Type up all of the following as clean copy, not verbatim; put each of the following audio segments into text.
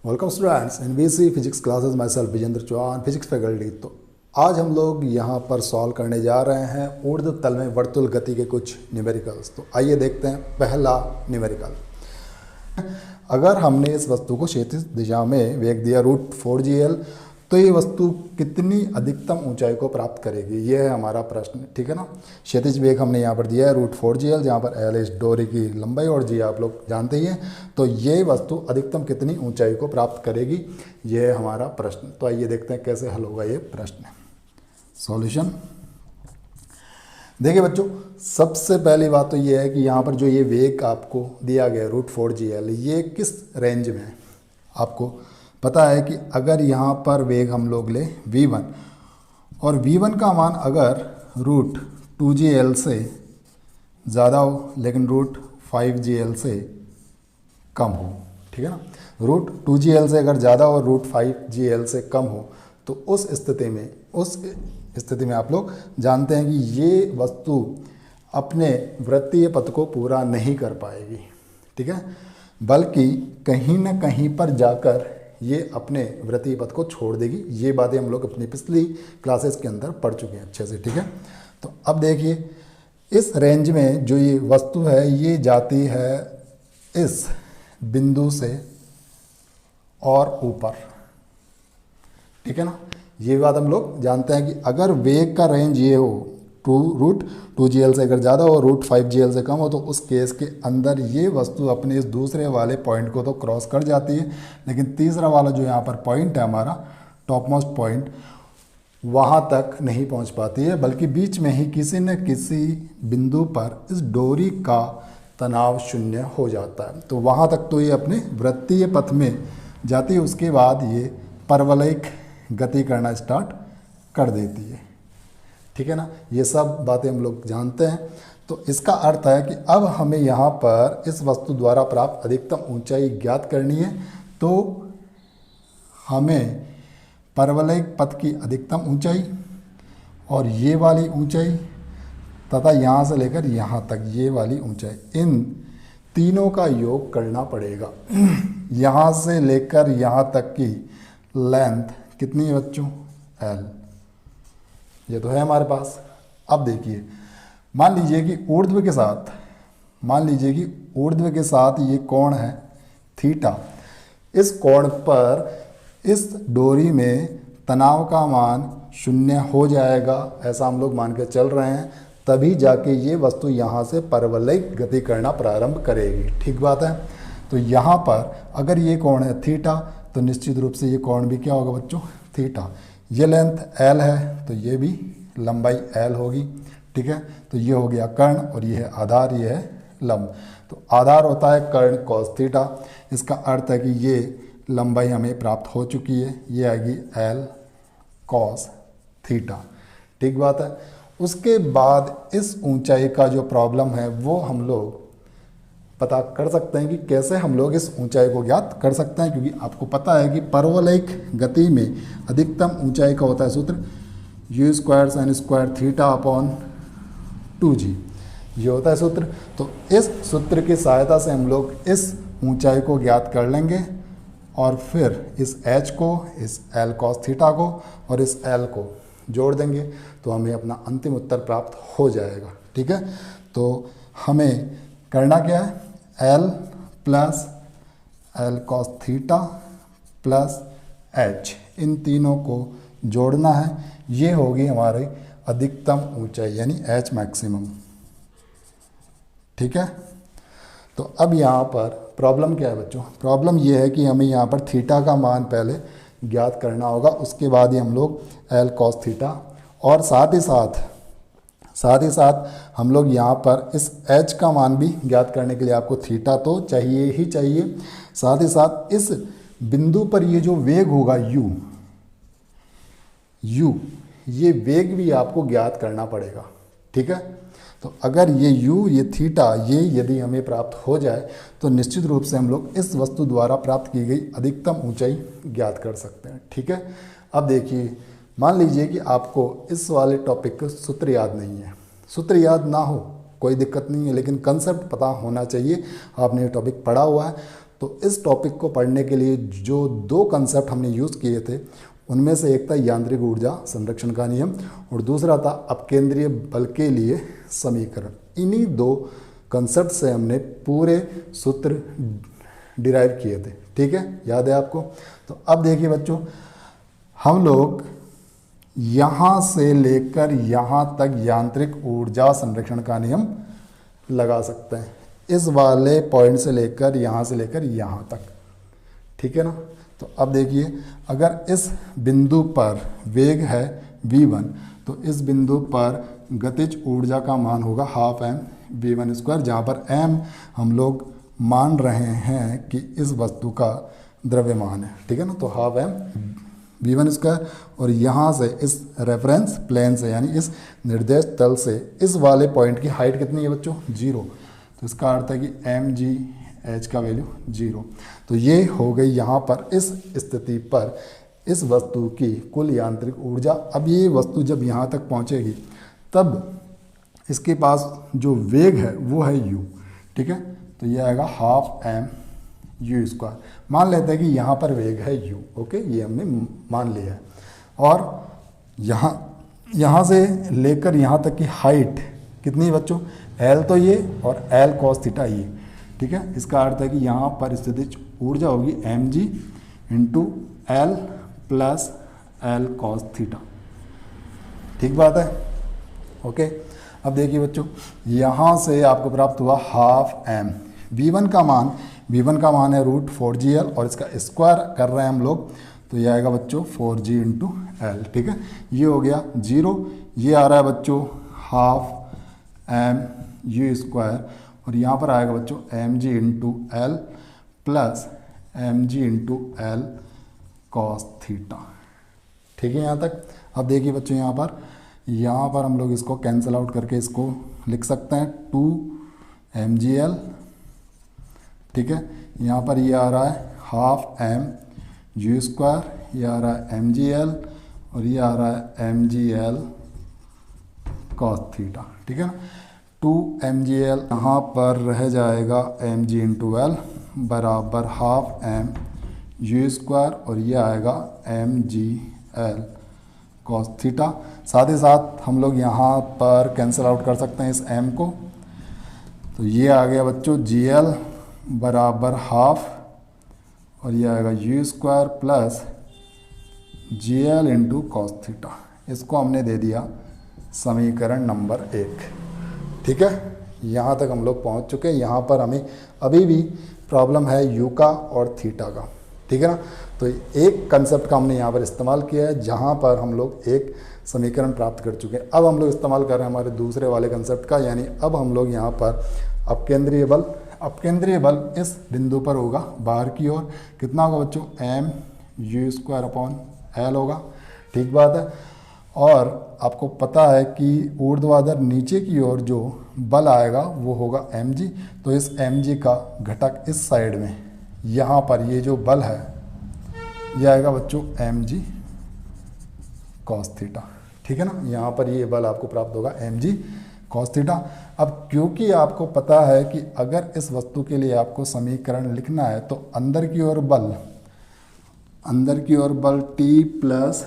Welcome students in BC physics classes myself Vijendra Chauhan physics faculty. तो आज हम लोग यहाँ पर सॉल्व करने जा रहे हैं ऊर्ध्व तल में वर्तुल गति के कुछ न्यूमेरिकल्स। तो आइए देखते हैं पहला न्यूमेरिकल। अगर हमने इस वस्तु को क्षैतिज दिशा में वेग दिया √4gl तो ये वस्तु कितनी अधिकतम ऊंचाई को प्राप्त करेगी, ये है हमारा प्रश्न। ठीक है ना। क्षैतिज वेग हमने यहाँ पर दिया है √4gl, जहाँ पर l इस डोरी की लंबाई और g आप लोग जानते ही हैं। तो ये वस्तु अधिकतम कितनी ऊंचाई को प्राप्त करेगी, ये है हमारा प्रश्न। तो आइए देखते हैं कैसे हल होगा ये प्रश्न। सॉल्यूशन देखिए बच्चों, सबसे पहली बात तो ये है कि यहाँ पर जो ये वेग आपको दिया गया √4gl, ये किस रेंज में है। आपको पता है कि अगर यहाँ पर वेग हम लोग ले v1 और v1 का मान अगर √2gl से ज़्यादा हो लेकिन √5gl से कम हो, ठीक है ना। √2gl से अगर ज़्यादा हो, √5gl से कम हो, तो उस स्थिति में आप लोग जानते हैं कि ये वस्तु अपने वृत्तीय पथ को पूरा नहीं कर पाएगी, ठीक है, बल्कि कहीं ना कहीं पर जाकर ये अपने वृत्तीय पथ को छोड़ देगी। ये बातें हम लोग अपनी पिछली क्लासेस के अंदर पढ़ चुके हैं अच्छे से, ठीक है। तो अब देखिए, इस रेंज में जो ये वस्तु है ये जाती है इस बिंदु से और ऊपर, ठीक है ना। ये बात हम लोग जानते हैं कि अगर वेग का रेंज ये हो √2gl से अगर ज़्यादा हो, √5gl से कम हो, तो उस केस के अंदर ये वस्तु अपने इस दूसरे वाले पॉइंट को तो क्रॉस कर जाती है, लेकिन तीसरा वाला जो यहाँ पर पॉइंट है हमारा टॉप मोस्ट पॉइंट, वहाँ तक नहीं पहुँच पाती है, बल्कि बीच में ही किसी न किसी बिंदु पर इस डोरी का तनाव शून्य हो जाता है। तो वहाँ तक तो ये अपने वृत्तीय पथ में जाती है, उसके बाद ये परवलयिक गति करना स्टार्ट कर देती है, ठीक है ना। ये सब बातें हम लोग जानते हैं। तो इसका अर्थ है कि अब हमें यहाँ पर इस वस्तु द्वारा प्राप्त अधिकतम ऊंचाई ज्ञात करनी है। तो हमें परवलयिक पथ की अधिकतम ऊंचाई और ये वाली ऊंचाई तथा यहाँ से लेकर यहाँ तक ये वाली ऊंचाई, इन तीनों का योग करना पड़ेगा। यहाँ से लेकर यहाँ तक की लेंथ कितनी है बच्चों, l, ये तो है हमारे पास। अब देखिए, मान लीजिए कि ऊर्ध्व के साथ ये कोण है थीटा। इस कोण पर इस डोरी में तनाव का मान 0 हो जाएगा, ऐसा हम लोग मान के चल रहे हैं, तभी जाके ये वस्तु यहाँ से परवलयिक गति करना प्रारंभ करेगी, ठीक बात है। तो यहाँ पर अगर ये कोण है थीटा, तो निश्चित रूप से ये कोण भी क्या होगा बच्चों, थीटा। ये लेंथ l है तो ये भी लंबाई l होगी, ठीक है। तो ये हो गया कर्ण और ये है आधार, ये है लंब। तो आधार होता है कर्ण cos थीटा। इसका अर्थ है कि ये लंबाई हमें प्राप्त हो चुकी है, ये आएगी l cos थीटा, ठीक बात है। उसके बाद इस ऊंचाई का जो प्रॉब्लम है वो हम लोग पता कर सकते हैं कि कैसे हम लोग इस ऊंचाई को ज्ञात कर सकते हैं, क्योंकि आपको पता है कि परवलयिक गति में अधिकतम ऊंचाई का होता है सूत्र u² sin² θ/2g, ये होता है सूत्र। तो इस सूत्र की सहायता से हम लोग इस ऊंचाई को ज्ञात कर लेंगे और फिर इस h को, इस l cos थीटा को और इस l को जोड़ देंगे, तो हमें अपना अंतिम उत्तर प्राप्त हो जाएगा, ठीक है। तो हमें करना क्या है, l plus l cos theta plus h, इन तीनों को जोड़ना है। ये होगी हमारी अधिकतम ऊंचाई यानी h मैक्सिमम, ठीक है। तो अब यहाँ पर प्रॉब्लम क्या है बच्चों, प्रॉब्लम ये है कि हमें यहाँ पर थीटा का मान पहले ज्ञात करना होगा, उसके बाद ही हम लोग l cos थीटा और साथ ही साथ हम लोग यहाँ पर इस h का मान भी ज्ञात करने के लिए आपको थीटा तो चाहिए ही चाहिए। साथ ही साथ इस बिंदु पर ये जो वेग होगा u, ये वेग भी आपको ज्ञात करना पड़ेगा, ठीक है। तो अगर ये u, ये थीटा, ये यदि हमें प्राप्त हो जाए तो निश्चित रूप से हम लोग इस वस्तु द्वारा प्राप्त की गई अधिकतम ऊंचाई ज्ञात कर सकते हैं, ठीक है। अब देखिए, मान लीजिए कि आपको इस वाले टॉपिक का सूत्र याद नहीं है। सूत्र याद ना हो कोई दिक्कत नहीं है, लेकिन कंसेप्ट पता होना चाहिए। आपने ये टॉपिक पढ़ा हुआ है तो इस टॉपिक को पढ़ने के लिए जो दो कंसेप्ट हमने यूज़ किए थे उनमें से एक था यांत्रिक ऊर्जा संरक्षण का नियम और दूसरा था अपकेंद्रीय बल के लिए समीकरण। इन्हीं दो कंसेप्ट से हमने पूरे सूत्र डिराइव किए थे, ठीक है, याद है आपको। तो अब देखिए बच्चों, हम लोग यहाँ से लेकर यहाँ तक यांत्रिक ऊर्जा संरक्षण का नियम लगा सकते हैं, इस वाले पॉइंट से लेकर यहाँ तक, ठीक है ना। तो अब देखिए, अगर इस बिंदु पर वेग है v1 तो इस बिंदु पर गतिज ऊर्जा का मान होगा ½ m v1 स्क्वायर, जहाँ पर m हम लोग मान रहे हैं कि इस वस्तु का द्रव्यमान है, ठीक है ना। तो ½ m v1 स्क्वायर, और यहाँ से इस रेफरेंस प्लेन से यानी इस निर्देश तल से इस वाले पॉइंट की हाइट कितनी है बच्चों? 0। तो इसका अर्थ है कि mgh का वैल्यू 0। तो ये हो गई यहाँ पर इस स्थिति पर इस वस्तु की कुल यांत्रिक ऊर्जा। अब ये वस्तु जब यहाँ तक पहुँचेगी तब इसके पास जो वेग है वो है u, ठीक है। तो ये आएगा ½ m u स्क्वायर। मान लेते हैं कि यहाँ पर वेग है u, ओके, ये हमने मान लिया है। और यहाँ से लेकर यहाँ तक की हाइट कितनी है बच्चों? l तो ये और l cos थीटा ये, ठीक है। इसका अर्थ है कि यहाँ पर स्थितिज ऊर्जा होगी mg into l plus l cos theta, ठीक बात है, ओके। अब देखिए बच्चों, यहाँ से आपको प्राप्त हुआ ½ m। v1 का मान है √4gl और इसका स्क्वायर कर रहे हैं हम लोग, तो ये आएगा बच्चों 4g इंटू l, ठीक है। ये हो गया 0, ये आ रहा है बच्चों ½ m u स्क्वायर, और यहाँ पर आएगा बच्चों mg into l plus mg into l cos theta, ठीक है यहाँ तक। अब देखिए बच्चों, यहाँ पर हम लोग इसको कैंसिल आउट करके इसको लिख सकते हैं 2mgl, ठीक है। यहाँ पर ये आ रहा है ½ m u स्क्वायर, ये आ रहा है mgl और ये आ रहा है mgl cos थीटा, ठीक है ना। 2mgl यहाँ पर रह जाएगा mg इंटू l बराबर ½ m u स्क्वायर और ये आएगा mgl cos थीटा। साथ ही साथ हम लोग यहाँ पर कैंसिल आउट कर सकते हैं इस m को, तो ये आ गया बच्चों gl बराबर ½ और ये आएगा u square plus gl into cos theta. इसको हमने दे दिया समीकरण नंबर 1, ठीक है। यहाँ तक हम लोग पहुँच चुके हैं। यहाँ पर हमें अभी भी प्रॉब्लम है u का और थीटा का, ठीक है ना। तो एक कंसेप्ट का हमने यहाँ पर इस्तेमाल किया है, जहाँ पर हम लोग एक समीकरण प्राप्त कर चुके हैं। अब हम लोग इस्तेमाल कर रहे हैं हमारे दूसरे वाले कंसेप्ट का, यानी अब हम लोग यहाँ पर अपकेंद्रीय बल इस बिंदु पर होगा बाहर की ओर, कितना होगा बच्चों? m u square upon l होगा, ठीक बात है। और आपको पता है कि ऊर्ध्वाधर नीचे की ओर जो बल आएगा वो होगा mg, तो इस mg का घटक इस साइड में यहाँ पर ये जो बल है ये आएगा बच्चों mg cos थीटा, ठीक है ना। यहाँ पर ये बल आपको प्राप्त होगा mg cos थीटा। अब क्योंकि आपको पता है कि अगर इस वस्तु के लिए आपको समीकरण लिखना है तो अंदर की ओर बल t plus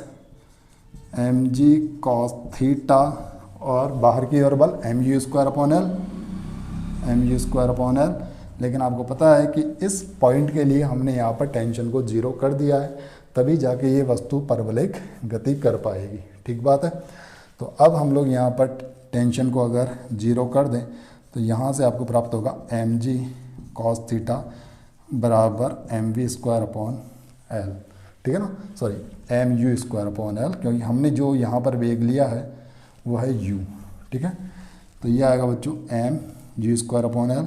mg cos theta और बाहर की ओर बल mu स्क्वायर अपॉन l। लेकिन आपको पता है कि इस पॉइंट के लिए हमने यहाँ पर टेंशन को 0 कर दिया है, तभी जाके ये वस्तु परवलयिक गति कर पाएगी, ठीक बात है। तो अब हम लोग यहाँ पर टेंशन को अगर 0 कर दें तो यहाँ से आपको प्राप्त होगा mg cos थीटा बराबर mv स्क्वायर अपॉन l, ठीक है ना, sorry mu square upon l, क्योंकि हमने जो यहाँ पर वेग लिया है वो है u, ठीक है। तो ये आएगा बच्चों mu square upon l,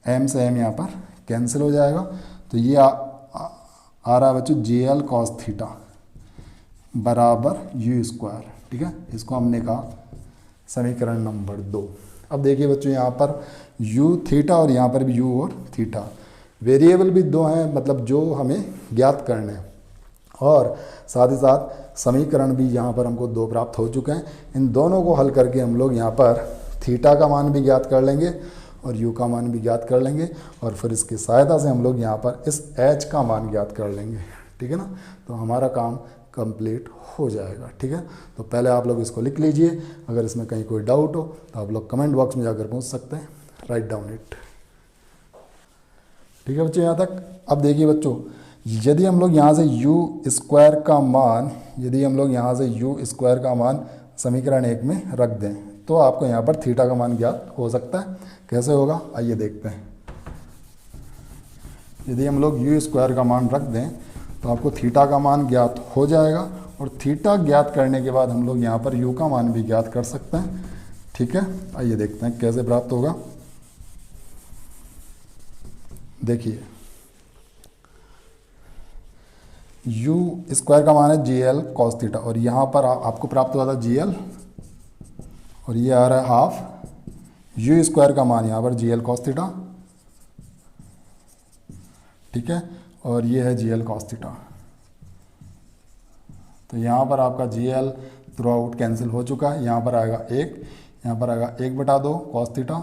m से m यहाँ पर कैंसिल हो जाएगा, तो ये आ रहा है बच्चों gl cos थीटा बराबर u स्क्वायर, ठीक है। इसको हमने कहा समीकरण नंबर 2। अब देखिए बच्चों, यहाँ पर u थीटा और यहाँ पर भी u और थीटा वेरिएबल भी दो हैं, मतलब जो हमें ज्ञात करने हैं, और साथ ही साथ समीकरण भी यहाँ पर हमको 2 प्राप्त हो चुके हैं। इन दोनों को हल करके हम लोग यहाँ पर थीटा का मान भी ज्ञात कर लेंगे और यू का मान भी ज्ञात कर लेंगे और फिर इसकी सहायता से हम लोग यहाँ पर इस एच का मान ज्ञात कर लेंगे, ठीक है ना। तो हमारा काम कंप्लीट हो जाएगा, ठीक है। तो पहले आप लोग इसको लिख लीजिए, अगर इसमें कहीं कोई डाउट हो तो आप लोग कमेंट बॉक्स में जाकर पूछ सकते हैं। राइट डाउन इट, ठीक है बच्चों यहाँ तक। अब देखिए बच्चों, यदि हम लोग यहाँ से यू स्क्वायर का मान, यदि हम लोग यहाँ से यू स्क्वायर का मान समीकरण 1 में रख दें तो आपको यहाँ पर थीटा का मान ज्ञात हो सकता है। कैसे होगा आइए देखते हैं। यदि हम लोग यू स्क्वायर का मान रख दें तो आपको थीटा का मान ज्ञात हो जाएगा और थीटा ज्ञात करने के बाद हम लोग यहाँ पर यू का मान भी ज्ञात कर सकते हैं, ठीक है। आइए देखते हैं कैसे प्राप्त होगा। देखिए यू स्क्वायर का मान है जी एल कॉस थीटा और यहाँ पर आपको प्राप्त हुआ था जी एल और ये आ रहा है हाफ यू स्क्वायर का मान यहाँ पर जी एल कॉस थीटा, ठीक है, और ये है जी एल कॉस थीटा। तो यहाँ पर आपका G L through out cancel हो चुका है। यहाँ पर आएगा 1, यहाँ पर आएगा 1/2 कॉस थीटा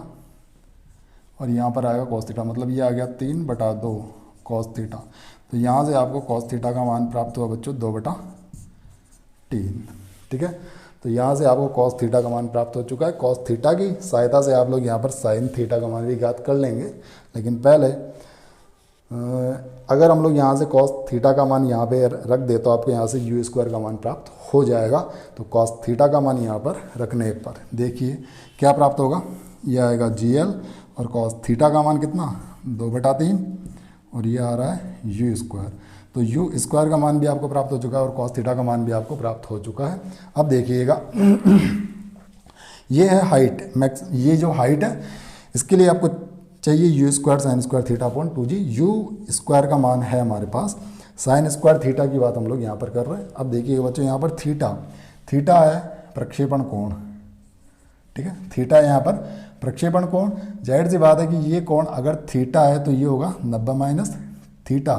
और यहाँ पर आएगा कॉस थीटा, मतलब ये आ गया 3/2 कॉस थीटा। तो यहाँ से आपको कॉस थीटा का मान प्राप्त हुआ बच्चों 2/3, ठीक है। तो यहाँ से आपको कॉस थीटा का मान प्राप्त हो चुका है। कॉस थीटा की सहायता से आप लोग यहाँ पर साइन थीटा का मान भी ज्ञात कर लेंगे, लेकिन पहले अगर हम लोग यहाँ से कॉस थीटा का मान यहाँ पे रख दे तो आपको यहाँ से यू स्क्वायर का मान प्राप्त हो जाएगा। तो कॉस थीटा का मान यहाँ पर रखने पर देखिए क्या प्राप्त होगा, ये आएगा जी एल और कॉस थीटा का मान कितना 2/3 और ये आ रहा है यू स्क्वायर। तो यू स्क्वायर का मान भी आपको प्राप्त हो चुका है और कॉस थीटा का मान भी आपको प्राप्त हो चुका है। अब देखिएगा ये है हाइट मैक्स, ये जो हाइट है इसके लिए आपको चाहिए you square sine square theta upon 2g। You square का मान है हमारे पास, साइन स्क्वायर थीटा की बात हम लोग यहाँ पर कर रहे हैं। अब देखिए बच्चों यहाँ पर थीटा है प्रक्षेपण कोण, ठीक है, थीटा है यहाँ पर प्रक्षेपण कोण। जाहिर सी बात है कि ये कोण अगर थीटा है तो ये होगा 90 माइनस थीटा।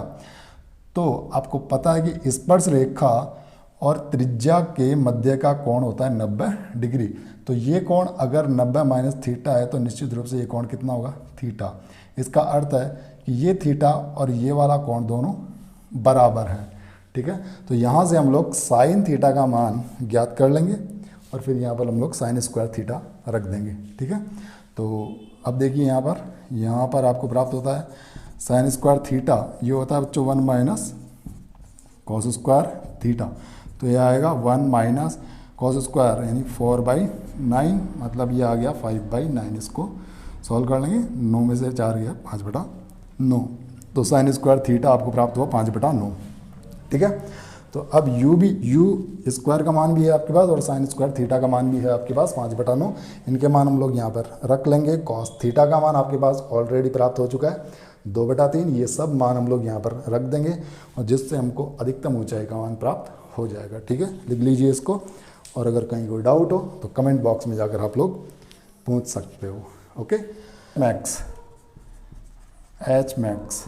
तो आपको पता है कि स्पर्श रेखा और त्रिज्या के मध्य का कोण होता है 90 डिग्री। तो ये कोण अगर 90 माइनस थीटा है तो निश्चित रूप से ये कोण कितना होगा थीटा। इसका अर्थ है कि ये थीटा और ये वाला कोण दोनों बराबर है, ठीक है। तो यहाँ से हम लोग साइन थीटा का मान ज्ञात कर लेंगे और फिर यहाँ पर हम लोग साइन स्क्वायर थीटा रख देंगे, ठीक है। तो अब देखिए यहाँ पर आपको प्राप्त होता है साइन स्क्वायर थीटा, ये होता है बच्चों 1 माइनस कॉस स्क्वायर थीटा। तो ये आएगा 1 माइनस कॉस स्क्वायर यानी 4/9, मतलब ये आ गया 5/9। इसको सॉल्व कर लेंगे, 9 में से 4 गया 5/9। तो साइन स्क्वायर थीटा आपको प्राप्त हुआ 5/9, ठीक है। तो अब यू स्क्वायर का मान भी है आपके पास और साइन स्क्वायर थीटा का मान भी है आपके पास 5/9। इनके मान हम लोग यहाँ पर रख लेंगे। कॉस थीटा का मान आपके पास ऑलरेडी प्राप्त हो चुका है 2/3। ये सब मान हम लोग यहाँ पर रख देंगे और जिससे हमको अधिकतम ऊंचाई का मान प्राप्त हो जाएगा, ठीक है। लिख लीजिए इसको और अगर कहीं कोई डाउट हो तो कमेंट बॉक्स में जाकर आप लोग पूछ सकते हो, ओके। मैक्स एच मैक्स,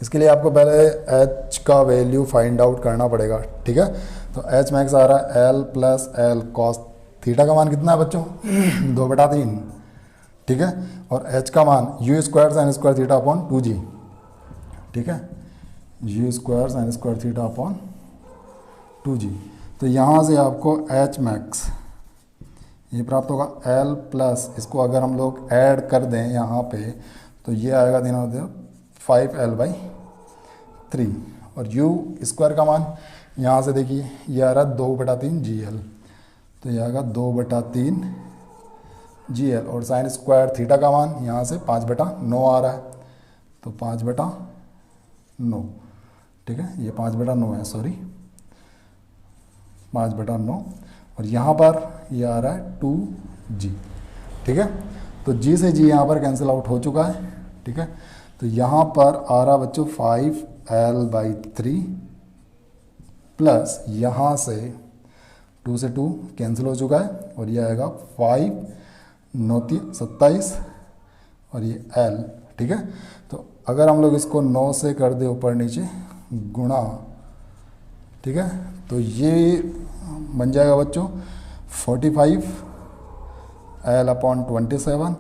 इसके लिए आपको पहले एच का वैल्यू फाइंड आउट करना पड़ेगा, ठीक है। तो एच मैक्स आ रहा है L plus L cos theta का मान कितना है बच्चों 2/3, ठीक है। और एच का मान you square sine square theta upon 2g, ठीक है, you square sine square theta upon 2g। तो यहाँ से आपको एच मैक्स ये प्राप्त होगा एल प्लस, इसको अगर हम लोग ऐड कर दें यहाँ पे तो ये आएगा देना होता है 5l/3 और यू स्क्वायर का मान यहाँ से देखिए ये आ रहा है 2/3 GL। तो ये आएगा 2/3 GL और साइन स्क्वायर थीटा का मान यहाँ से 5/9 आ रहा है। तो 5/9, ठीक है, ये 5/9 है, सॉरी 5/9 और यहाँ पर ये आ रहा है 2g, ठीक है। तो g से g यहाँ पर कैंसिल आउट हो चुका है, ठीक है। तो यहाँ पर आ रहा बच्चों 5l/3 प्लस यहाँ से 2 से 2 कैंसिल हो चुका है और ये आएगा 5×9=27 और ये l, ठीक है। तो अगर हम लोग इसको 9 से कर दे ऊपर नीचे गुणा, ठीक है, तो ये बन जाएगा बच्चों 45l/27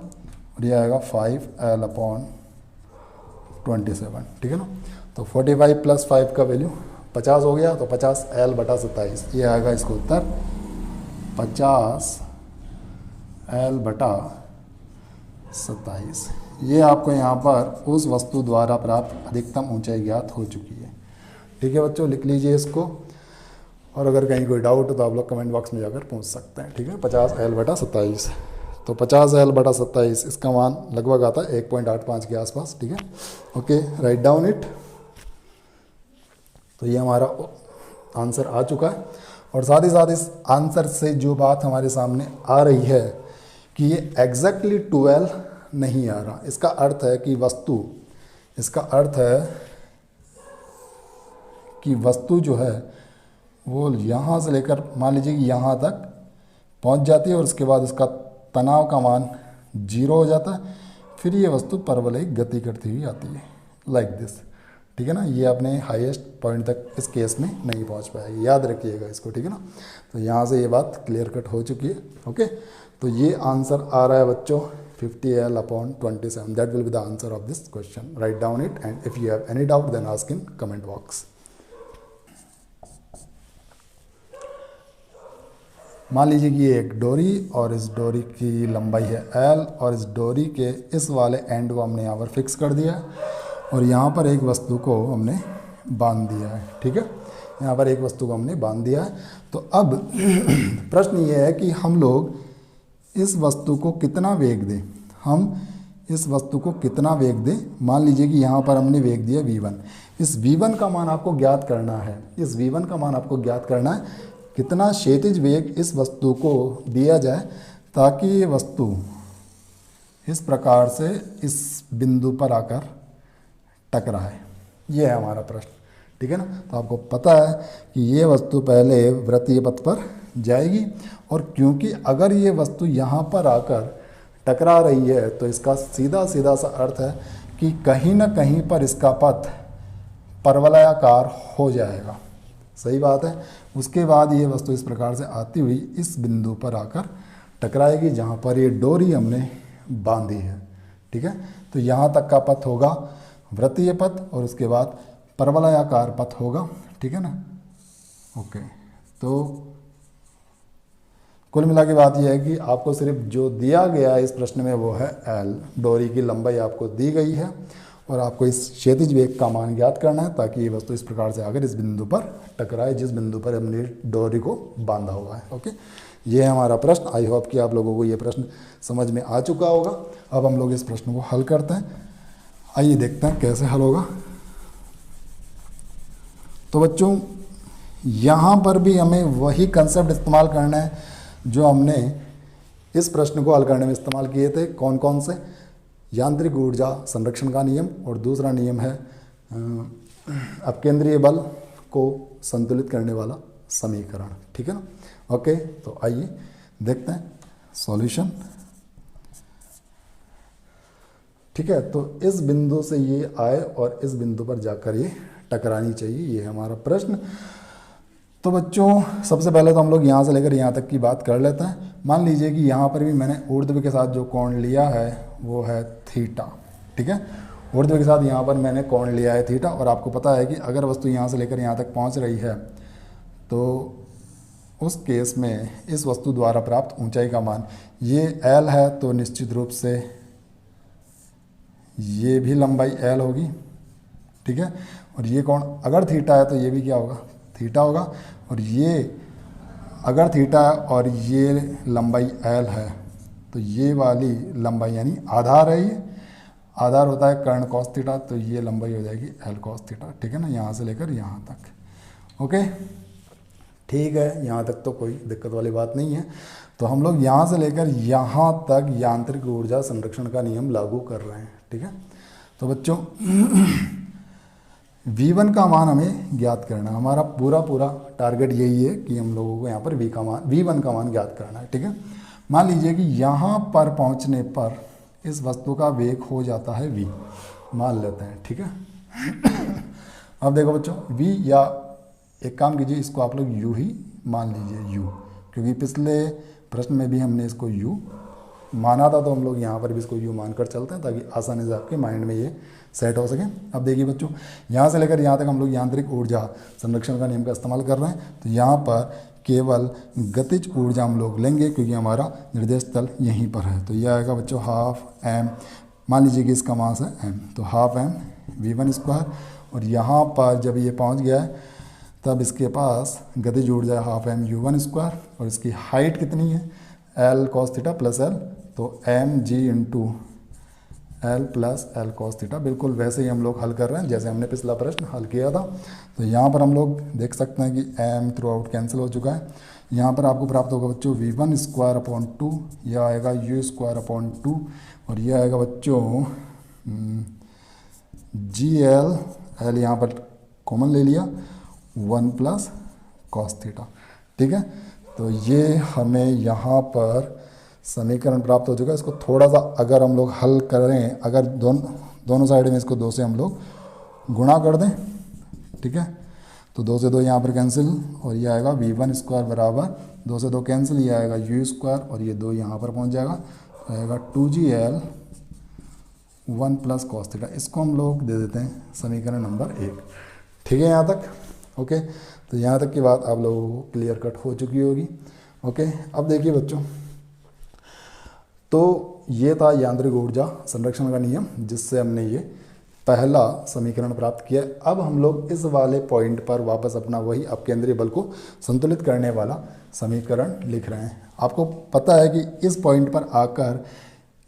और ये आएगा 5L/27, ठीक है ना। तो 45 + 5 का वैल्यू 50 हो गया, तो 50L/27, ये आएगा इसका उत्तर 50L/27। ये आपको यहाँ पर उस वस्तु द्वारा प्राप्त अधिकतम ऊंचाई ज्ञात हो चुकी है। ठीक है बच्चों, लिख लीजिए इसको, और अगर कहीं कोई डाउट हो तो आप लोग कमेंट बॉक्स में जाकर पूछ सकते हैं। ठीक है, 50L/27। तो 50L/27 इसका मान लगभग आता है 1.85 के आसपास। ठीक है, ओके, राइट डाउन इट। तो ये हमारा आंसर आ चुका है, और साथ ही साथ इस आंसर से जो बात हमारे सामने आ रही है कि ये एग्जैक्टली 12 नहीं आ रहा। इसका अर्थ है कि वस्तु जो है वो यहाँ से लेकर मान लीजिए कि यहाँ तक पहुँच जाती है, और उसके बाद उसका तनाव का मान 0 हो जाता है। फिर ये वस्तु परवलयिक गति करती हुई आती है, लाइक दिस। ठीक है ना, ये अपने हाईएस्ट पॉइंट तक इस केस में नहीं पहुँच पाएगी, याद रखिएगा इसको। ठीक है ना, तो यहाँ से ये बात क्लियर कट हो चुकी है। ओके, तो ये आंसर आ रहा है बच्चों 50L/27। That will be the answer of this question. Right down it, and if you have any doubt then ask in comment box. मान लीजिए कि ये एक डोरी, और इस डोरी की लंबाई है L, और इस डोरी के इस वाले एंड को हमने यहाँ पर फिक्स कर दिया है, और यहाँ पर एक वस्तु को हमने बांध दिया है। ठीक है, यहाँ पर एक वस्तु को हमने बांध दिया है। तो अब प्रश्न ये है कि हम लोग इस वस्तु को कितना वेग दें। मान लीजिए कि यहाँ पर हमने वेग दिया v1। इस v1 का मान आपको ज्ञात करना है। कितना क्षैतिज वेग इस वस्तु को दिया जाए ताकि ये वस्तु इस प्रकार से इस बिंदु पर आकर टकराए। ये है हमारा प्रश्न। ठीक है ना, तो आपको पता है कि ये वस्तु पहले वृत्तीय पथ पर जाएगी, और क्योंकि अगर ये वस्तु यहाँ पर आकर टकरा रही है तो इसका सीधा सा अर्थ है कि कहीं ना कहीं पर इसका पथ परवलयाकार हो जाएगा। सही बात है। उसके बाद ये वस्तु इस प्रकार से आती हुई इस बिंदु पर आकर टकराएगी जहाँ पर ये डोरी हमने बांधी है। ठीक है, तो यहाँ तक का पथ होगा वृत्तीय पथ, और उसके बाद परवलयाकार पथ होगा। ठीक है ना, ओके। तो कुल मिला के बात यह है कि आपको सिर्फ जो दिया गया है इस प्रश्न में वो है L। डोरी की लंबाई आपको दी गई है, और आपको इस क्षैतिज वेग का मान ज्ञात करना है ताकि ये वस्तु इस प्रकार से आकर इस बिंदु पर टकराए जिस बिंदु पर हमने डोरी को बांधा हुआ है। ओके, ये है हमारा प्रश्न। आई होप कि आप लोगों को ये प्रश्न समझ में आ चुका होगा। अब हम लोग इस प्रश्न को हल करते हैं। आइए देखते हैं कैसे हल होगा। तो बच्चों, यहाँ पर भी हमें वही कंसेप्ट इस्तेमाल करना है जो हमने इस प्रश्न को हल करने में इस्तेमाल किए थे। कौन कौन से? यांत्रिक ऊर्जा संरक्षण का नियम, और दूसरा नियम है अपकेंद्रीय बल को संतुलित करने वाला समीकरण। ठीक है ना, ओके। तो आइए देखते हैं सॉल्यूशन। ठीक है, तो इस बिंदु से ये आए और इस बिंदु पर जाकर ये टकरानी चाहिए, ये है हमारा प्रश्न। तो बच्चों, सबसे पहले तो हम लोग यहाँ से लेकर यहाँ तक की बात कर लेते हैं। मान लीजिए कि यहाँ पर भी मैंने ऊर्ध्व के साथ जो कोण लिया है वो है थीटा। ठीक है, ऊर्ध्व के साथ यहाँ पर मैंने कोण लिया है थीटा, और आपको पता है कि अगर वस्तु यहाँ से लेकर यहाँ तक पहुँच रही है तो उस केस में इस वस्तु द्वारा प्राप्त ऊंचाई का मान ये L है, तो निश्चित रूप से ये भी लंबाई L होगी। ठीक है, और ये कोण अगर थीटा है तो ये भी क्या होगा? थीटा होगा। और ये अगर थीटा है और ये लंबाई L है तो ये वाली लंबाई यानी आधार है, ये आधार होता है कर्ण कॉस थीटा, तो ये लंबाई हो जाएगी L कॉस थीटा। ठीक है ना, यहाँ से लेकर यहाँ तक। ओके, ठीक है, यहाँ तक तो कोई दिक्कत वाली बात नहीं है। तो हम लोग यहाँ से लेकर यहाँ तक यांत्रिक ऊर्जा संरक्षण का नियम लागू कर रहे हैं। ठीक है, तो बच्चों V1 का मान हमें ज्ञात करना है। हमारा पूरा टारगेट यही है कि हम लोगों को यहाँ पर V1 का मान ज्ञात करना है। ठीक है, मान लीजिए कि यहाँ पर पहुँचने पर इस वस्तु का वेग हो जाता है v, मान लेते हैं। ठीक है, अब देखो बच्चों, v, या एक काम कीजिए, इसको आप लोग u ही मान लीजिए, u, क्योंकि पिछले प्रश्न में भी हमने इसको u माना था तो हम लोग यहाँ पर भी इसको यू मानकर चलते हैं ताकि आसानी से आपके माइंड में ये सेट हो सके। अब देखिए बच्चों, यहाँ से लेकर यहाँ तक हम लोग यांत्रिक ऊर्जा संरक्षण का नियम का इस्तेमाल कर रहे हैं। तो यहाँ पर केवल गतिज ऊर्जा हम लोग लेंगे क्योंकि हमारा निर्देश तल यहीं पर है। तो यह आएगा बच्चों हाफ एम, मान लीजिए कि इसका मास है एम, तो हाफ एम v1 स्क्वायर, और यहाँ पर जब ये पहुँच गया है तब इसके पास गतिज ऊर्जा हाफ एम u1 स्क्वायर, और इसकी हाइट कितनी है L cos theta plus L, तो M G into L plus L cos theta. बिल्कुल वैसे ही हम लोग हल कर रहे हैं जैसे हमने पिछला प्रश्न हल किया था। तो यहाँ पर हम लोग देख सकते हैं कि एम थ्रू आउट कैंसिल हो चुका है। यहाँ पर आपको प्राप्त होगा बच्चों v1 स्क्वायर अपॉन 2, यह आएगा u स्क्वायर अपॉन 2, और यह आएगा बच्चों जी एल यहाँ पर कॉमन ले लिया 1 प्लस कॉस थीटा। ठीक है, तो ये हमें यहाँ पर समीकरण प्राप्त हो चुका है। इसको थोड़ा सा अगर हम लोग हल करें, अगर दोनों साइड में इसको 2 से हम लोग गुणा कर दें, ठीक है, तो 2 से 2 यहाँ पर कैंसिल, और ये आएगा v1 स्क्वायर बराबर 2 से 2 कैंसिल, ये आएगा u स्क्वायर, और ये 2 यहाँ पर पहुँच जाएगा, तो आएगा 2gl 1 प्लस कॉस थीटा। इसको हम लोग दे देते हैं समीकरण नंबर 1। ठीक है यहाँ तक? ओके, तो यहाँ तक की बात आप लोगों को क्लियर कट हो चुकी होगी। ओके, अब देखिए बच्चों, तो ये था यांत्रिक ऊर्जा संरक्षण का नियम जिससे हमने ये पहला समीकरण प्राप्त किया। अब हम लोग इस वाले पॉइंट पर वापस अपना वही अपकेंद्रीय बल को संतुलित करने वाला समीकरण लिख रहे हैं। आपको पता है कि इस पॉइंट पर आकर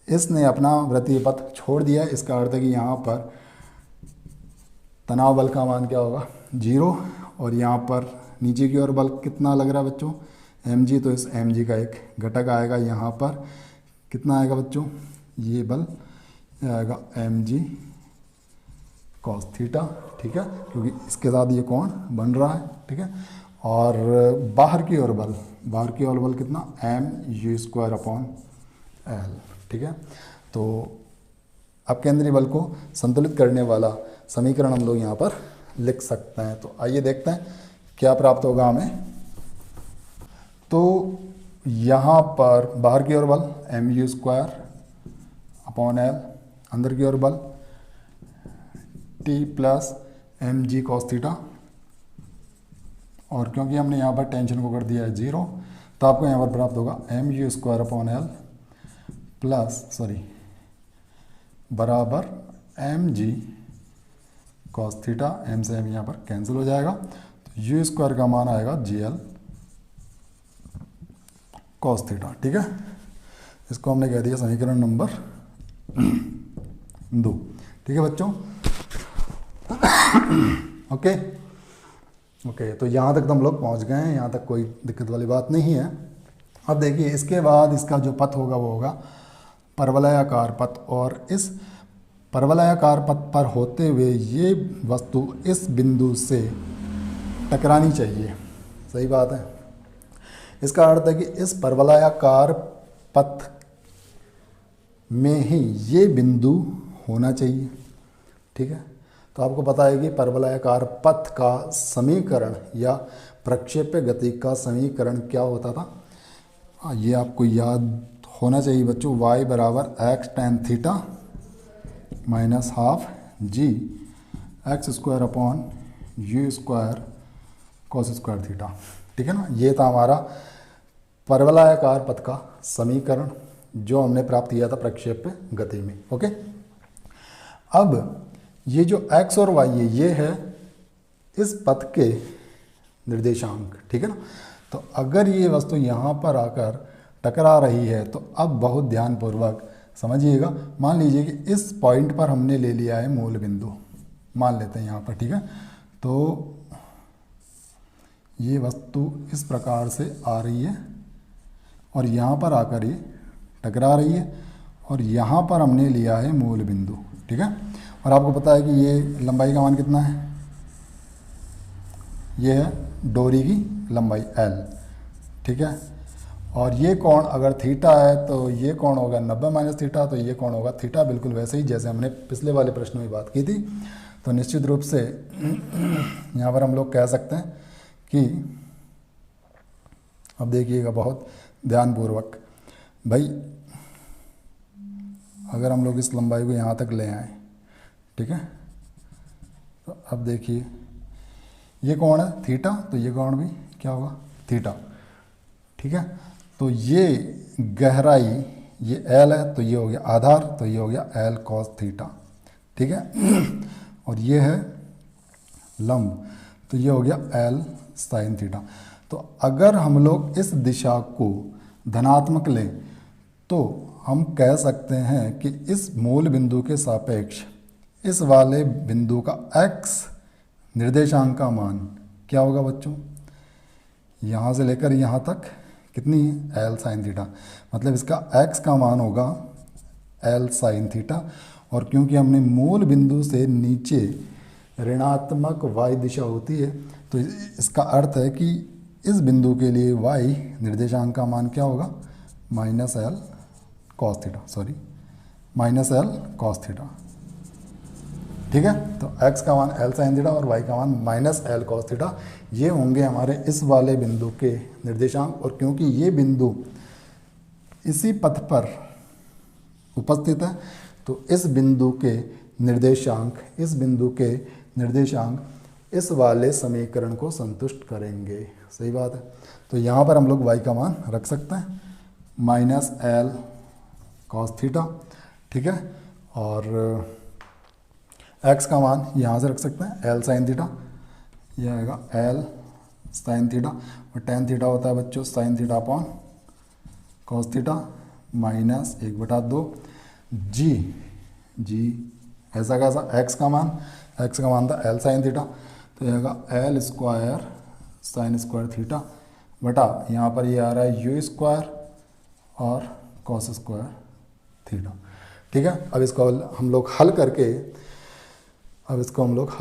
इसने अपना वृत्तीय पथ छोड़ दिया है। इसका अर्थ है कि यहाँ पर तनाव बल का मान क्या होगा 0, और यहाँ पर नीचे की ओर बल कितना लग रहा है बच्चों mg, तो इस mg का एक घटक आएगा यहाँ पर, कितना आएगा बच्चों, ये बल आएगा mg cos थीटा। ठीक है, क्योंकि इसके साथ ये कोण बन रहा है। ठीक है, और बाहर की ओर बल कितना m u square upon L. ठीक है, तो अपकेंद्रीय बल को संतुलित करने वाला समीकरण हम लोग यहाँ पर लिख सकते हैं। तो आइए देखते हैं क्या प्राप्त होगा हमें। तो यहाँ पर बाहर की ओर बल mu स्क्वायर अपॉन एल, अंदर की ओर बल t plus mg cos theta, और क्योंकि हमने यहाँ पर टेंशन को कर दिया है 0, तो आपको यहाँ पर प्राप्त होगा mu square upon L plus बराबर mg cos थीटा, m से m यहाँ पर कैंसिल हो जाएगा, तो u स्क्वायर का मान आएगा gl cos थीटा। ठीक है, इसको हमने कह दिया समीकरण नंबर 2। ठीक है बच्चों, ओके ओके, तो यहाँ तक तो हम लोग पहुँच गए हैं, यहाँ तक कोई दिक्कत वाली बात नहीं है। अब देखिए इसके बाद इसका जो पथ होगा वो होगा परवलयाकार पथ, और इस परवलयाकार पथ पर होते हुए ये वस्तु इस बिंदु से टकरानी चाहिए। सही बात है। इसका अर्थ है कि इस परवलयाकार पथ में ही ये बिंदु होना चाहिए। ठीक है, तो आपको पता है कि परवलयाकार पथ का समीकरण या प्रक्षेप्य गति का समीकरण क्या होता था, ये आपको याद होना चाहिए बच्चों। y बराबर x tan theta minus half g x square upon u square cos square theta. ठीक है ना, ये था हमारा परवलयाकार पथ का समीकरण जो हमने प्राप्त किया था प्रक्षेप्य गति में। ओके, अब ये जो x और y है ये है इस पथ के निर्देशांक। ठीक है ना, तो अगर ये वस्तु यहाँ पर आकर टकरा रही है तो अब बहुत ध्यानपूर्वक समझिएगा। मान लीजिए कि इस पॉइंट पर हमने ले लिया है मूल बिंदु, मान लेते हैं यहाँ पर। ठीक है, तो ये वस्तु इस प्रकार से आ रही है और यहाँ पर आकर ये टकरा रही है, और यहाँ पर हमने लिया है मूल बिंदु। ठीक है, और आपको पता है कि ये लंबाई का मान कितना है, ये है डोरी की लंबाई L। ठीक है, और ये कोण अगर थीटा है तो ये कोण होगा 90 माइनस थीटा, तो ये कोण होगा थीटा, बिल्कुल वैसे ही जैसे हमने पिछले वाले प्रश्न में बात की थी। तो निश्चित रूप से यहाँ पर हम लोग कह सकते हैं कि, अब देखिएगा बहुत ध्यानपूर्वक भाई, अगर हम लोग इस लंबाई को यहाँ तक ले आए, ठीक है, तो अब देखिए ये कोण है थीटा, तो ये कोण भी क्या होगा थीटा, ठीक है। तो ये गहराई ये एल है, तो ये हो गया आधार, तो ये हो गया एल कॉस थीटा, ठीक है। और ये है लंब, तो ये हो गया एल साइन थीटा। तो अगर हम लोग इस दिशा को धनात्मक लें तो हम कह सकते हैं कि इस मूल बिंदु के सापेक्ष इस वाले बिंदु का x निर्देशांक का मान क्या होगा बच्चों, यहाँ से लेकर यहाँ तक कितनी है एल साइन थीटा, मतलब इसका x का मान होगा एल साइन थीटा। और क्योंकि हमने मूल बिंदु से नीचे ऋणात्मक y दिशा होती है, तो इसका अर्थ है कि इस बिंदु के लिए y निर्देशांक का मान क्या होगा minus L cos theta, sorry minus L cos theta, ठीक है। तो x का मान एल साइन थीटा और y का मान माइनस एल कॉस थीटा, ये होंगे हमारे इस वाले बिंदु के निर्देशांक। और क्योंकि ये बिंदु इसी पथ पर उपस्थित है, तो इस बिंदु के निर्देशांक इस वाले समीकरण को संतुष्ट करेंगे, सही बात है। तो यहाँ पर हम लोग y का मान रख सकते हैं माइनस एल कॉस थीटा, ठीक है, और x का मान यहाँ से रख सकते हैं एल साइन थीटा, यह आएगा एल साइन थीटा, और टेन थीटा होता है बच्चों sine theta upon cos theta minus 1/2 जी ऐसा कैसा, x का मान था एल साइन थीटा, तो यह आएगा L square sine square theta बटा यहाँ पर ये आ रहा है यू स्क्वायर और कॉस स्क्वायर थीटा, ठीक है। अब इसको हम लोग हल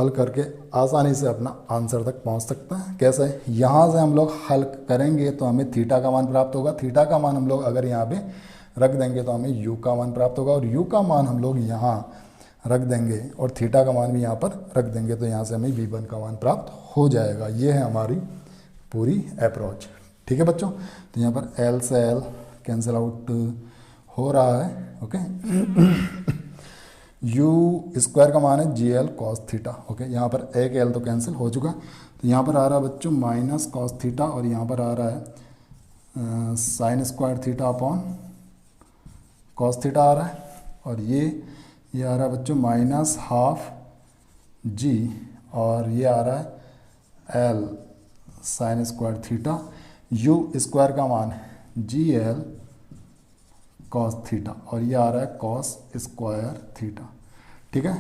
करके आसानी से अपना आंसर तक पहुंच सकते हैं। कैसे, यहाँ से हम लोग हल करेंगे तो हमें थीटा का मान प्राप्त होगा, थीटा का मान हम लोग अगर यहाँ पे रख देंगे तो हमें यू का मान प्राप्त होगा, और यू का मान हम लोग यहाँ रख देंगे और थीटा का मान भी यहाँ पर रख देंगे, तो यहाँ से हमें v1 का मान प्राप्त हो जाएगा। ये है हमारी पूरी अप्रोच, ठीक है बच्चों। तो यहाँ पर एल से एल कैंसिल आउट हो रहा है, ओके। यू स्क्वायर का मान है G L cos theta, okay. यहाँ पर एक एल तो कैंसिल हो चुका, तो यहाँ पर आ रहा है बच्चों माइनस कॉस थीटा, और यहाँ पर आ रहा है sine square theta upon cos theta आ रहा है, और ये आ रहा है बच्चों माइनस हाफ जी, और ये आ रहा है L sine square theta, you square का मान है जी एल कॉस थीटा, और ये आ रहा है कॉस स्क्वायर थीटा, ठीक है।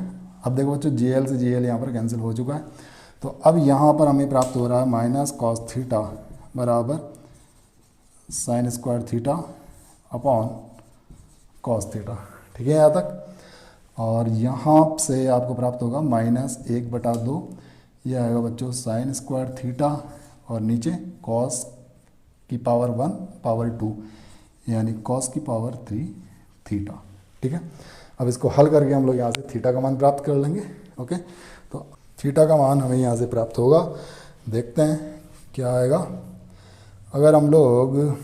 अब देखो बच्चों जी एल से जी एल यहाँ पर कैंसिल हो चुका है, तो अब यहाँ पर हमें प्राप्त हो रहा है माइनस कॉस थीटा बराबर sign square theta upon cos theta, ठीक है यहाँ तक। और यहाँ से आपको प्राप्त होगा माइनस 1/2, यह आएगा बच्चों साइन स्क्वायर थीटा, और नीचे कॉस की पावर 1 पावर 2 यानी कॉस की पावर 3 थीटा, ठीक है। अब इसको हल करके हम लोग यहाँ से थीटा का मान प्राप्त कर लेंगे, ओके। तो थीटा का मान हमें यहाँ से प्राप्त होगा, देखते हैं क्या आएगा। अगर हम लोग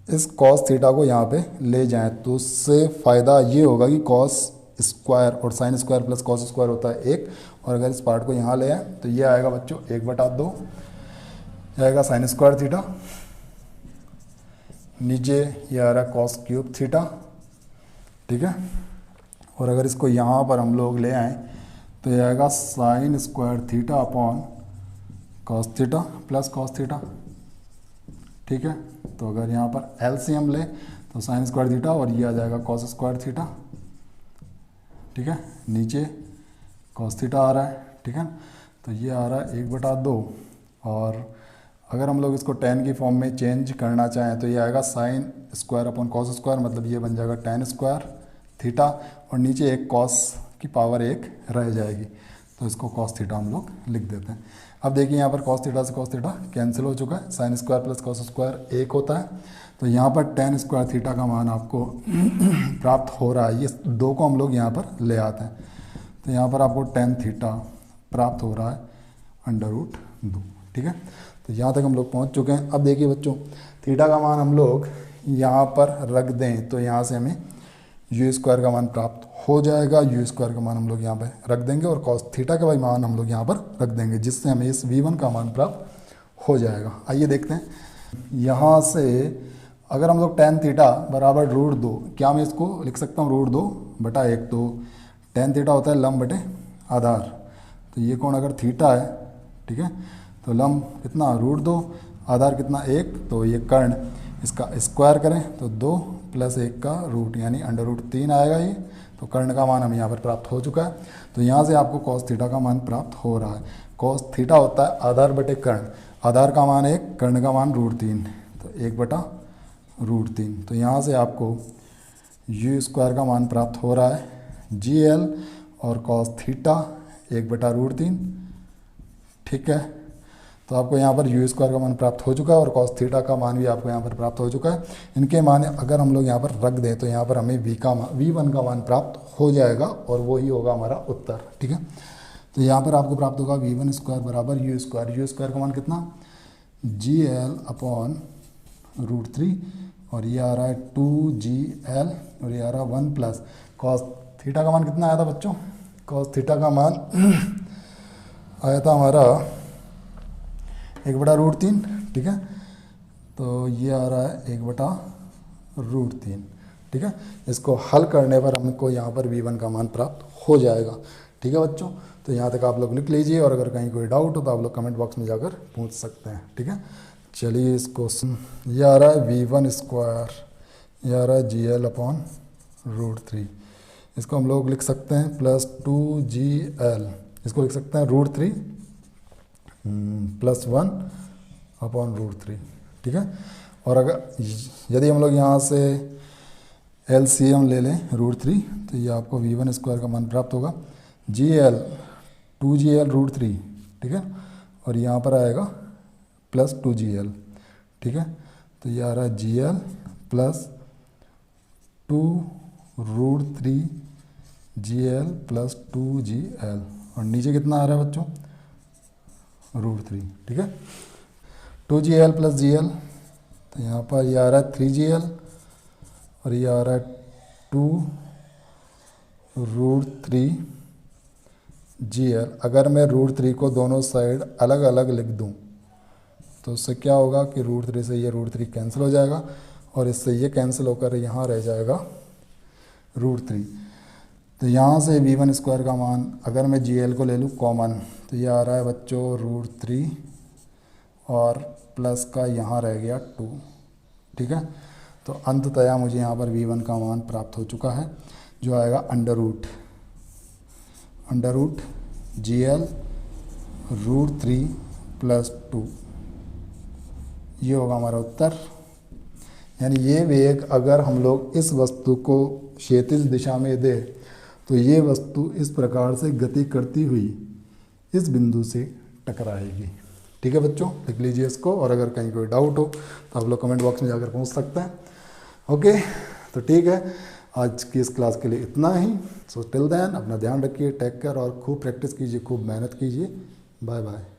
इस कॉस थीटा को यहाँ पे ले जाएं तो उससे फ़ायदा ये होगा कि कॉस स्क्वायर और sine square plus cos square होता है 1, और अगर इस पार्ट को यहाँ ले आए तो ये आएगा बच्चों 1/2, आएगा साइन स्क्वायर थीटा, नीचे ये आ रहा है कॉस क्यूब थीटा, ठीक है। और अगर इसको यहाँ पर हम लोग ले आएँ तो ये आएगा sign square theta upon cos theta plus cos theta, ठीक है। तो अगर यहाँ पर एलसीएम ले तो साइन स्क्वायर थीटा और ये आ जाएगा कॉस स्क्वायर थीटा, ठीक है, नीचे कॉस थीटा आ रहा है, ठीक है। तो ये आ रहा है 1/2, और अगर हम लोग इसको टेन की फॉर्म में चेंज करना चाहें तो ये आएगा sine square upon cos square, मतलब ये बन जाएगा टेन स्क्वायर थीटा, और नीचे एक कॉस की पावर 1 रह जाएगी, तो इसको कॉस थीटा हम लोग लिख देते हैं। अब देखिए यहाँ पर कॉस थीटा से कॉस थीटा कैंसिल हो चुका है, sine square plus cos square 1 होता है, तो यहाँ पर टेन स्क्वायर थीटा का मान आपको प्राप्त हो रहा है। ये 2 को हम लोग यहाँ पर ले आते हैं, तो यहाँ पर आपको टेन थीटा प्राप्त हो रहा है √2, ठीक है। तो यहाँ तक हम लोग पहुँच चुके हैं। अब देखिए बच्चों, थीटा का मान हम लोग यहाँ पर रख दें तो यहाँ से हमें यू स्क्वायर का मान प्राप्त हो जाएगा। यू स्क्वायर का मान हम लोग यहाँ पे रख देंगे और कॉस थीटा का मान हम लोग यहाँ पर रख देंगे, जिससे हमें इस V1 का मान प्राप्त हो जाएगा। आइए देखते हैं यहाँ से अगर हम लोग tan थीटा बराबर √2, क्या मैं इसको लिख सकता हूँ √2/1। तो tan थीटा होता है लंब बटे आधार, तो ये कोण अगर थीटा है, ठीक है, तो लंब कितना √2, आधार कितना 1, तो ये कर्ण इसका स्क्वायर करें तो 2 + 1 का रूट यानी √3 आएगा ये। तो कर्ण का मान हमें यहाँ पर प्राप्त हो चुका है। तो यहाँ से आपको कॉस थीटा का मान प्राप्त हो रहा है। कॉस थीटा होता है आधार बटे कर्ण, आधार का मान 1, कर्ण का मान √3, तो 1/√3। तो यहाँ से आपको यू स्क्वायर का मान प्राप्त हो रहा है GL और कॉस थीटा 1/√3, ठीक है। तो आपको यहाँ पर यू स्क्वायर का मान प्राप्त हो चुका है और कॉस थीटा का मान भी आपको यहाँ पर प्राप्त हो चुका है। इनके मान अगर हम लोग यहाँ पर रख दें तो यहाँ पर हमें V1 का मान प्राप्त हो जाएगा और वो ही होगा हमारा उत्तर, ठीक है। तो यहाँ पर आपको प्राप्त होगा V1 स्क्वायर बराबर यू स्क्वायर। यू स्क्वायर का मान कितना GL/√3 और ये आ रहा है 2GL और ये आ रहा है 1 + कॉस थीटा का मान कितना आया था बच्चों? कॉस थीटा का मान आया था हमारा 1/√3, ठीक है। तो ये आ रहा है 1/√3, ठीक है। इसको हल करने पर हमको यहाँ पर V1 का मान प्राप्त हो जाएगा, ठीक है बच्चों। तो यहाँ तक आप लोग लिख लीजिए और अगर कहीं कोई डाउट हो तो आप लोग कमेंट बॉक्स में जाकर पूछ सकते हैं, ठीक है। चलिए इस क्वेश्चन, ये आ रहा है V1 स्क्वायर, ये आ रहा है GL/√3। इसको हम लोग लिख सकते हैं +2GL, इसको लिख सकते हैं √3 + 1/√3, ठीक है। और अगर यदि हम लोग यहाँ से LCM ले लें √3, तो ये आपको V1 स्क्वायर का मान प्राप्त होगा GL 2GL√3, ठीक है, और यहाँ पर आएगा +2GL, ठीक है। तो ये आ रहा है GL + 2√3GL + 2GL और नीचे कितना आ रहा है बच्चों? √3, ठीक है। 2GL + GL, तो यहाँ पर ये आ रहा है 3GL और ये आ रहा है 2√3GL। अगर मैं √3 को दोनों साइड अलग अलग लिख दूँ तो उससे क्या होगा कि √3 से ये √3 कैंसिल हो जाएगा और इससे ये कैंसिल होकर यहाँ रह जाएगा √3। तो यहाँ से V1 स्क्वायर का मान अगर मैं GL को ले लूँ कॉमन, तो ये आ रहा है बच्चों √3 और प्लस का यहाँ रह गया 2, ठीक है। तो अंततः मुझे यहाँ पर V1 का मान प्राप्त हो चुका है, जो आएगा √GL √3 + 2, ये होगा हमारा उत्तर। यानी ये वेग अगर हम लोग इस वस्तु को क्षैतिज दिशा में दे तो ये वस्तु इस प्रकार से गति करती हुई इस बिंदु से टकराएगी, ठीक है बच्चों। लिख लीजिए इसको और अगर कहीं कोई डाउट हो तो आप लोग कमेंट बॉक्स में जाकर पूछ सकते हैं। ओके, तो ठीक है, आज की इस क्लास के लिए इतना ही। सो टिल देन अपना ध्यान रखिए, टेक केयर और खूब प्रैक्टिस कीजिए, खूब मेहनत कीजिए। Bye bye.